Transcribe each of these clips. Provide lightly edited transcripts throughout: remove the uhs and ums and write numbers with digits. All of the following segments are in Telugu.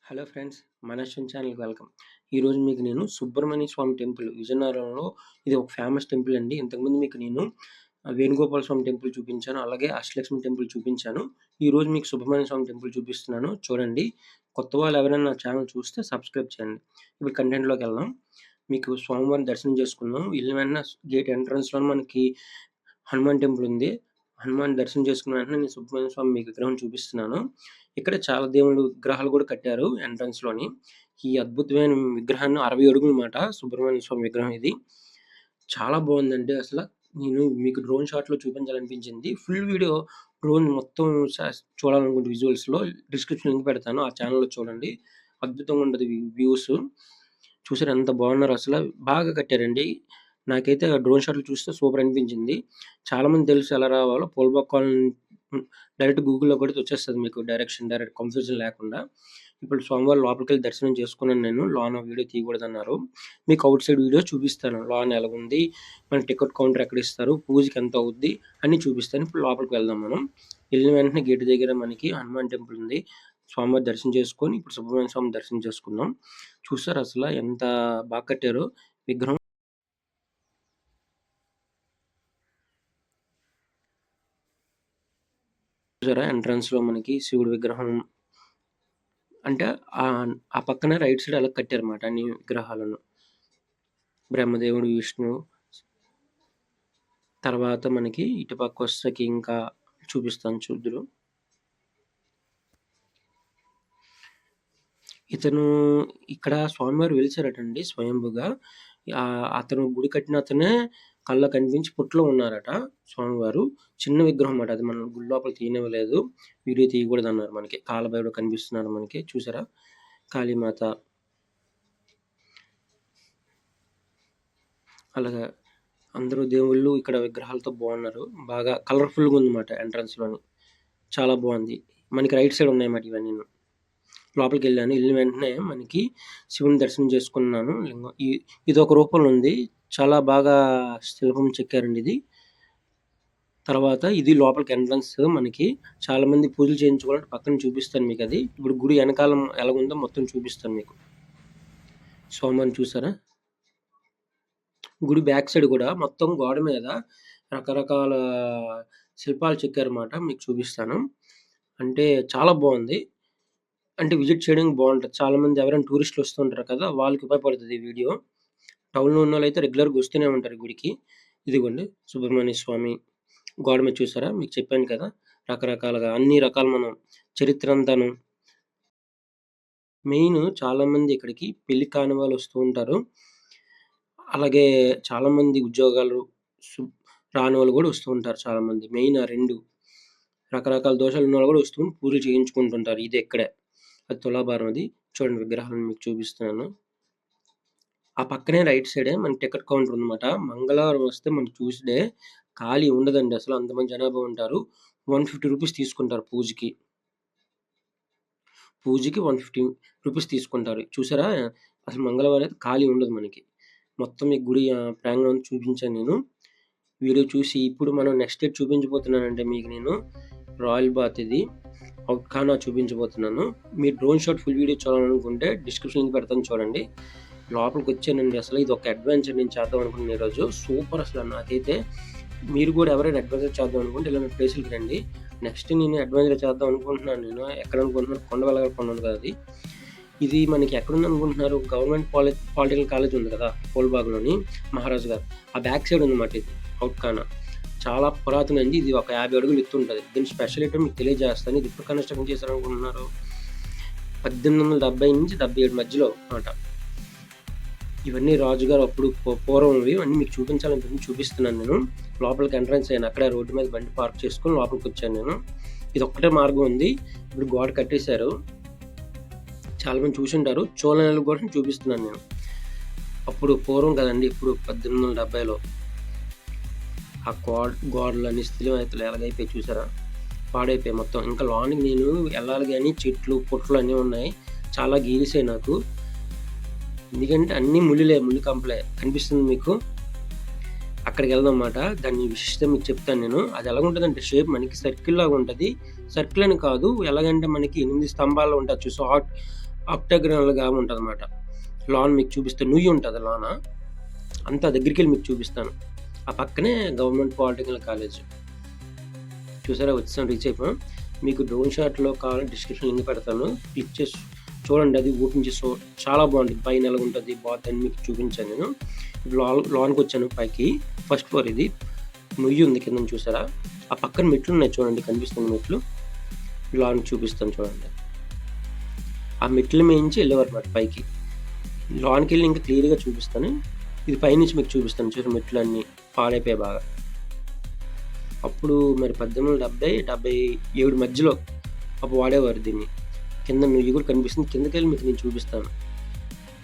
హలో ఫ్రెండ్స్, మనశ్విన్ ఛానల్‌కి వెల్కమ్. ఈరోజు మీకు నేను సుబ్రహ్మణ్య స్వామి టెంపుల్ విజయనగరంలో ఇది ఒక ఫేమస్ టెంపుల్ అండి. ఇంతకుముందు మీకు నేను వేణుగోపాల స్వామి టెంపుల్ చూపించాను. అలాగే అష్టలక్ష్మి టెంపుల్ చూపించాను. ఈరోజు మీకు సుబ్రహ్మణ్య స్వామి టెంపుల్ చూపిస్తున్నాను. చూడండి. కొత్త వాళ్ళు ఎవరైనా నా ఛానల్ చూస్తే సబ్స్క్రైబ్ చేయండి. ఇప్పుడు కంటెంట్‌లోకెళ్దాం. మీకు స్వామివారిని దర్శనం చేసుకుందాం. వెళ్ళిన వెంటనే గేట్ ఎంట్రన్స్‌లోనే మనకి హనుమాన్ టెంపుల్ ఉంది. హనుమాన్ దర్శనం చేసుకున్న వెంటనే నేను సుబ్రహ్మణ్య స్వామి విగ్రహం చూపిస్తున్నాను. ఇక్కడ చాలా దేవుళ్ళు విగ్రహాలు కూడా కట్టారు ఎంట్రన్స్‌లోని. ఈ అద్భుతమైన విగ్రహాన్ని 60 అడుగుల మాట సుబ్రహ్మణ్య స్వామి విగ్రహం ఇది. చాలా బావుందండి అసల. నేను మీకు డ్రోన్ షాట్‌లో చూపించాలనిపించింది. ఫుల్ వీడియో డ్రోన్ మొత్తం చూడాలనుకుంటే విజువల్స్‌లో డిస్క్రిప్షన్ లింక్ పెడతాను. ఆ ఛానెల్‌లో చూడండి. అద్భుతంగా ఉంటది వ్యూస్. చూసారా ఎంత బాగున్నారో అసల. బాగా కట్టారండి. నాకైతే డ్రోన్ షాట్‌లో చూస్తే సూపర్ అనిపించింది. చాలామంది తెలుసు ఎలా రావాలో పూల్‌బాగ్ కాలనీ డైరెక్ట్ గూగుల్‌లో కొడితే వచ్చేస్తది మీకు డైరెక్ట్ కన్‌ఫ్యూజన్ లేకుండా. ఇప్పుడు స్వామివారి లోపలికెళ్ళి దర్శనం చేసుకున్నాను నేను. లోన వీడియో తీయకూడదన్నారు. మీకు ఔట్ సైడ్ వీడియో చూపిస్తాను. లోన ఎలాగుంది, మన టికెట్ కౌంటర్ ఎక్కడ ఇస్తారు, పూజకి ఎంత అవుద్ది అన్నీ చూపిస్తాను. ఇప్పుడు లోపలికి వెళ్దాం మనం. వెళ్ళిన వెంటనే గేట్ దగ్గర మనకి హనుమాన్ టెంపుల్ ఉంది. స్వామివారి దర్శనం చేసుకొని ఇప్పుడు సుబ్రహ్మణ్య స్వామి దర్శనం చేసుకుందాం. చూసారా అసల ఎంత బాగా కట్టారో విగ్రహం. చూసారా ఎంట్రన్స్‌లో మనకి శివుడి విగ్రహం అంటే ఆ పక్కన రైట్ సైడ్ అలా కట్టారన్నమాట అన్ని విగ్రహాలను. బ్రహ్మదేవుడు, విష్ణువు తర్వాత మనకి ఇటుపక్కొచ్చేసరికి ఇంకా చూపిస్తాను చూద్దురు. ఇతను ఇక్కడ స్వామివారు వెలిసారటండి స్వయంభుగా. అతను గుడి కట్టిన అతనే కళ్ళకి కనిపించి పుట్టలో ఉన్నారట స్వామివారు. చిన్న విగ్రహం మాట అది. మనం గుడి లోపల తీయనివ్వలేదు. వీడియో తీయకూడదన్నారు మనకి. కాలభైరవుడు కనిపిస్తున్నారు మనకి. చూసారా? కాళీమాత. అలాగా అందరూ దేవుళ్ళు ఇక్కడ విగ్రహాలతో బాగున్నారు. బాగా కలర్‌ఫుల్‌గా ఉందన్నమాట ఎంట్రన్స్‌లోని. చాలా బాగుంది. మనకి రైట్ సైడ్ ఉన్నాయన్నమాట ఇవన్నీను. లోపలికెళ్ళాను. ఎళ్ళిన వెంటనే మనకి శివుని దర్శనం చేసుకున్నాను. లింగం ఇదొక రూపంలో ఉంది. చాలా బాగా శిల్పం చెక్కారండి ఇది. తర్వాత ఇది లోపలికి ఎంట్రన్స్ మనకి. చాలామంది పూజలు చేయించుకోవాలంటే పక్కన చూపిస్తాను మీకది. ఇప్పుడు గుడి ఎనకాల ఎలాగుందో మొత్తం చూపిస్తాను మీకు. స్వామివారిని చూసారా? గుడి బ్యాక్ సైడ్ కూడా మొత్తం గోడ మీద రకరకాల శిల్పాలు చెక్కారన్నమాట. మీకు చూపిస్తాను. అంటే చాలా బావుంది. అంటే విజిట్ చేయడానికి బావుంటది. చాలామంది ఎవరైనా టూరిస్టులు వస్తుంటారు కదా! వాళ్ళకి ఉపయోగపడుతది ఈ వీడియో. టౌన్‌లో ఉన్నోళ్ళైతే రెగ్యులర్‌గా వస్తూనే ఉంటారు గుడికి. ఇదిగోండి సుబ్రహ్మణ్య స్వామి గోడ మీద చూసారా? మీకు చెప్పాను కదా! రకరకాలుగా అన్ని రకాలు మనం చరిత్ర అంతాను. మెయిన్ చాలామంది ఇక్కడికి పెళ్లి కాని వాళ్ళు వస్తూ ఉంటారు. అలాగే చాలామంది ఉద్యోగాలు సు రానోళ్ళు గూడా వస్తూ ఉంటారు చాలామంది. మెయిన్ ఆ 2 రకరకాల దోషాలు ఉన్నోళ్ళు గూడా వస్తూ పూజలు చేయించుకుంటుంటారు. ఇది ఇక్కడే. అది తులాభారం అది. చూడండి విగ్రహాలను మీకు చూపిస్తున్నాను. ఆ పక్కనే రైట్ సైడే మన టికెట్ కౌంటర్ ఉందన్నమాట. మంగళవారం వస్తే మనకి ట్యూస్‌డే ఖాళీ ఉండదండి అసలు. అంతమంది జనాభా ఉంటారు. రూ. 150 తీసుకుంటారు పూజకి. పూజకి రూ. 150 తీసుకుంటారు. చూసారా? అసలు మంగళవారం అయితే ఖాళీ ఉండదు మనకి. మొత్తం ఈ గుడి ప్రాంగణం చూపించాను నేను. వీడియో చూసి ఇప్పుడు మనం నెక్స్ట్ ఏది చూపించబోతున్నానంటే మీకు నేను రాయల్ బాత్ ఇది. ఔట్ ఖానా చూపించబోతున్నాను. మీరు డ్రోన్ షాట్ ఫుల్ వీడియో చూడాలనుకుంటే డిస్క్రిప్షన్ లింక్ పెడతాను చూడండి. లోపలికొచ్చానండి అసలు. ఇదొక అడ్వెంచర్ నేను చేద్దాం అనుకున్నాను ఈరోజు. సూపర్ అసల నాకైతే. మీరు కూడా ఎవరైనా అడ్వెంచర్ చేద్దాం అనుకుంటే ఇలాంటి ప్లేసులకి రండి. నెక్స్ట్ నేను అడ్వెంచర్ చేద్దాం అనుకుంటున్నాను నేను. ఎక్కడ అనుకుంటున్నాను కొండవెలగల కొండ ఉంది కదా అది. ఇది మనకి ఎక్కడుందనుకుంటున్నారు? గవర్నమెంట్ పాలిటెక్నిక్ కాలేజ్ ఉంది కదా! పూల్‌బాగ్‌లోని మహారాజు గారు. ఆ బ్యాక్ సైడ్ ఉందన్నమాట ఇది ఔట్ ఖానా. చాలా పురాతనమైంది. ఇది ఒక 50 అడుగులు ఎత్తుంటది. దీని స్పెషాలిటీ మీకు తెలియజేస్తాను. ఇది ఎప్పుడు కన్‌స్ట్రక్షన్ చేశారనుకుంటున్నారు? 1870 నుంచి 77 మధ్యలో మాట. ఇవన్నీ రాజుగారు అప్పుడు పూర్వంవి అన్నీ మీకు చూపించాలనిపించి చూపిస్తున్నాను నేను. లోపలికి ఎంట్రన్స్ అయ్యాను. అక్కడే రోడ్డు మీద బండి పార్క్ చేసుకొని లోపలికొచ్చాను నేను. ఇదొక్కటే మార్గం ఉంది. ఇప్పుడు గోడ కట్టేశారు. చాలామంది చూసుంటారు. చూడలేనోళ్ళకి కూడా చూపిస్తున్నాను నేను. అప్పుడు పూర్వం కదండీ! ఇప్పుడు 1870లో ఆ గోడలన్నీ శిథిలమైతలు ఎలాగైపోయాయి చూసారా? పాడైపోయాయి మొత్తం. ఇంకా లోనికి నేను ఎళ్ళాలి గానీ చెట్లు, పుట్టలు అన్నీ ఉన్నాయి. చాలా గీరేసాయి నాకు. ఎందుకంటే అన్నీ ముళ్ళు కంపలే. కనిపిస్తుంది మీకు? అక్కడికెళ్దాం మాట. దాని విశిష్టత మీకు చెప్తాను నేను. అది ఎలాగుంటదంటే షేప్ మనకి సర్కిల్ లాగా ఉంటది. సర్కిల్ అని కాదు. ఎలాగంటే మనకి 8 స్తంభాల్లో ఉంటది చూసావా? ఆక్టాగ్రానల్‌గా ఉంటదన్నమాట. లాన్ మీకు చూపిస్తే నుయ్యి ఉంటది లోన. అంతా దగ్గరికెళ్ళి మీకు చూపిస్తాను. ఆ పక్కనే గవర్నమెంట్ పాలిటెక్నికల్ కాలేజ్. చూసారా వచ్చేసాం, రీచ్ అయిపోయాం. మీకు డ్రోన్ షాట్‌లో కావాలంటే డిస్క్రిప్షన్ లింక్ పెడతాను. క్లిక్ చేసి చూడండి, అది ఓపెన్ చేసి చాలా బాగుంటుంది. పైన ఎలాగుంటది బాత్ అని మీకు చూపించాను నేను. లోన్‌కొచ్చాను పైకి. ఫస్ట్ ఫ్లోర్ ఇది. నుయ్యి ఉంది కిందన చూసారా? ఆ పక్కన మెట్లున్నాయి చూడండి, కనిపిస్తుంది మెట్లు. లాన్‌కి చూపిస్తాను చూడండి. ఆ మెట్ల మీంచి వెళ్ళేవారన్నమాట పైకి. లోన్‌కెళ్ళి ఇంకా క్లియర్‌గా చూపిస్తాను. ఇది పైనుంచి మీకు చూపిస్తాను. చూసారా మెట్లన్నీ పాడైపోయాయి బాగా. అప్పుడు మరి 1870, 77 మధ్యలో అప్పుడు వాడేవారు దీన్ని. కింద నుయ్యి కూడా కనిపిస్తుంది. కిందకెళ్ళి మీకు నేను చూపిస్తాను.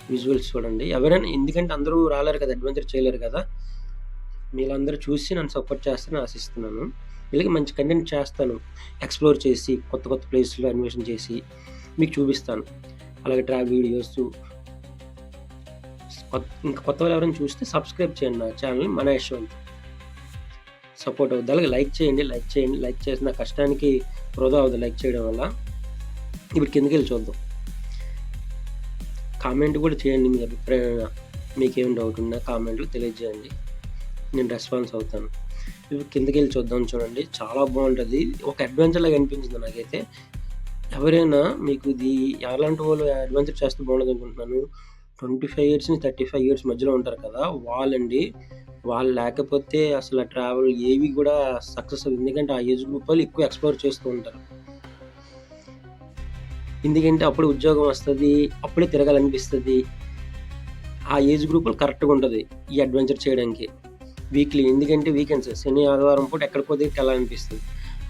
విజువల్స్ చూడండి. ఎవరైనా, ఎందుకంటే అందరూ రాలేరు కదా, అడ్వెంచర్ చేయలేరు కదా. మీరందరూ చూసి నన్ను సపోర్ట్ చేస్తారని ఆశిస్తున్నాను. ఇలాగే మంచి కంటెంట్ చేస్తాను. ఎక్స్‌ప్లోర్ చేసి కొత్త కొత్త ప్లేస్‌లో అన్వేషణ చేసి మీకు చూపిస్తాను. అలాగే ట్రావెల్ వీడియోస్ ఇంకా కొత్త వాళ్ళు ఎవరైనా చూస్తే సబ్స్క్రైబ్ చేయండి నా ఛానల్‌ని మన యశ్వంత్. సపోర్ట్ అవుద్ది. అలాగే లైక్ చేయండి. లైక్ చేసిన కష్టానికి వృధా అవ్వదు లైక్ చేయడం వల్ల. ఇప్పుడు కిందకెళ్ళి చూద్దాం. కామెంట్ కూడా చేయండి, మీ అభిప్రాయం, మీకేం డౌట్ ఉన్నా కామెంట్లు తెలియజేయండి. నేను రెస్పాన్స్ అవుతాను. ఇప్పుడు కిందకెళ్ళి చూద్దాం చూడండి. చాలా బాగుంటుంది. ఒక అడ్వెంచర్ లాగా అనిపించింది నాకైతే. ఎవరైనా మీకు ఇది ఎలాంటి వాళ్ళు అడ్వెంచర్ చేస్తే బాగుండదు అనుకుంటున్నాను. 25 ఇయర్స్ నుంచి 35 ఇయర్స్ మధ్యలో ఉంటారు కదా వాళ్ళండి. వాళ్ళు లేకపోతే అసలు ట్రావెల్ ఏవి కూడా సక్సెస్ అవ్వదు. ఎందుకంటే ఆ ఏజ్ గ్రూప్ వాళ్ళు ఎక్కువ ఎక్స్‌ప్లోర్ చేస్తూ ఉంటారు. ఎందుకంటే అప్పుడు ఉద్యోగం వస్తది. అప్పుడే తిరగాలనిపిస్తది. ఆ ఏజ్ గ్రూప్‌లో కరెక్ట్‌గా ఉంటది ఈ అడ్వెంచర్ చేయడానికి. వీక్లీ, ఎందుకంటే వీకెండ్స్ శని, ఆదివారం పూట ఎక్కడికో దగ్గరికి వెళ్ళాలనిపిస్తది.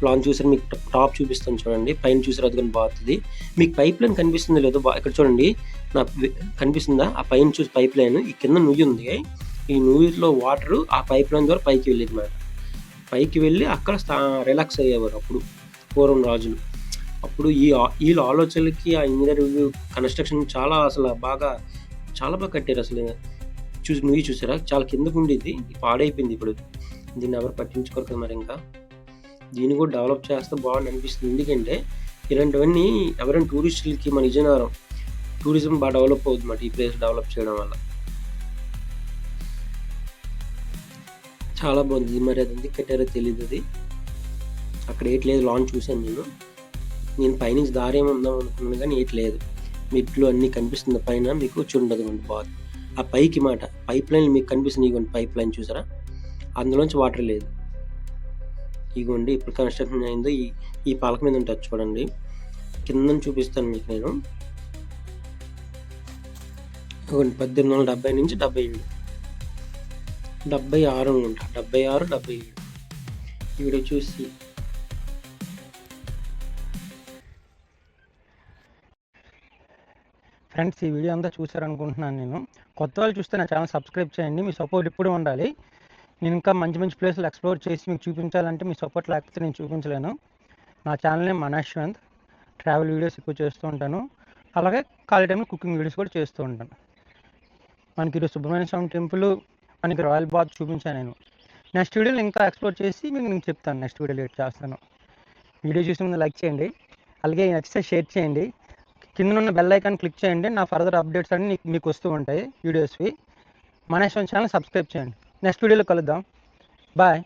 లాన్ చూసారు, మీకు టాప్ చూపిస్తాను చూడండి. పైన చూసారు అదిగోండి బాత్ ఇది. మీకు పైప్ లైన్ కనిపిస్తుందో లేదో ఇక్కడ చూడండి. నాకు కనిపిస్తుందా? ఆ పైన చూసి పైప్ లైన్, ఈ కింద నుయ్యి ఉంది. ఈ నుయ్యిలో వాటరు ఆ పైప్ లైన్ ద్వారా పైకి వెళ్ళేదన్నమాట. పైకి వెళ్ళి అక్కడ రిలాక్స్ అయ్యేవారు అప్పుడు పూర్వం రాజులు. అప్పుడు వీళ్ళ ఆలోచనలకి ఆ ఇంజనీర్ కన్‌స్ట్రక్షన్ చాలా బాగా కట్టారు అసలు. నుయ్యి చూసారా? చాలా కిందకుండేది. పాడైపోయింది ఇప్పుడు. దీన్ని ఎవరు పట్టించుకోరు కదా మరి ఇంకా. దీన్ని కూడా డెవలప్ చేస్తే బాగుండు అనిపిస్తుంది. ఎందుకంటే ఇలాంటివన్నీ ఎవరైనా టూరిస్టులకి మన విజయనగరం టూరిజం బాగా డెవలప్ అవుతుందన్నమాట ఈ ప్లేస్ డెవలప్ చేయడం వల్ల. చాలా బాగుంది. మరి అది ఎందుకు కట్టారో తెలీదు. అది అక్కడ ఏట్లేదు. లాన్ చూశాను నేను పైనుంచి దారి ఏమి ఉందాం అనుకున్నాను కానీ ఏట్లేదు. మెట్లు అన్నీ కనిపిస్తుంది పైన మీకు. చూడండి బాత్ ఆ పైకి మాట పైప్ లైన్ మీకు కనిపిస్తుంది. ఇగోండి పైప్ లైన్ చూసారా? అందులోంచి వాటర్ లేదు. ఇగోండి ఇప్పుడు కన్‌స్ట్రక్షన్ అయిందో ఈ పలక మీద ఉంటుంది చూడండి. కిందని చూపిస్తాను మీకు నేను. ఇగోండి 1870 నుంచి 77, 76 అనుకుంటా. 76, 77 ఈ వీడియో చూసి ఫ్రెండ్స్, ఈ వీడియో అంతా చూసారనుకుంటున్నాను నేను. కొత్త వాళ్ళు చూస్తే నా ఛానల్ సబ్స్క్రైబ్ చేయండి. మీ సపోర్ట్ ఎప్పుడు ఉండాలి. నేను ఇంకా మంచి మంచి ప్లేసులు ఎక్స్ప్లోర్ చేసి మీకు చూపించాలంటే మీ సపోర్ట్ లేకపోతే నేను చూపించలేను. నా ఛానల్ నేమ్ మన యశ్వంత్. ట్రావెల్ వీడియోస్ ఎక్కువ చేస్తూ ఉంటాను. అలాగే ఖాళీ టైంలో కుకింగ్ వీడియోస్ కూడా చేస్తూ ఉంటాను. మనకి ఈరోజు సుబ్రహ్మణ్య స్వామి టెంపుల్, మనకి రాయల్ బాత్ చూపించాను నేను. నెక్స్ట్ వీడియోలో ఇంకా ఎక్స్ప్లోర్ చేసి మీకు నేను చెప్తాను. నెక్స్ట్ వీడియోలో ఏం చేస్తాను. వీడియో చూసిన ముందు లైక్ చేయండి. అలాగే నచ్చితే షేర్ చేయండి. కింద ఉన్న బెల్ ఐకాన్ క్లిక్ చేయండి. నా ఫర్దర్ అప్డేట్స్ అన్నీ మీకు వస్తూ ఉంటాయి వీడియోస్వి. మన యశ్వంత్ ఛానల్ సబ్స్క్రైబ్ చేయండి. నెక్స్ట్ వీడియోలో కలుద్దాం. బాయ్.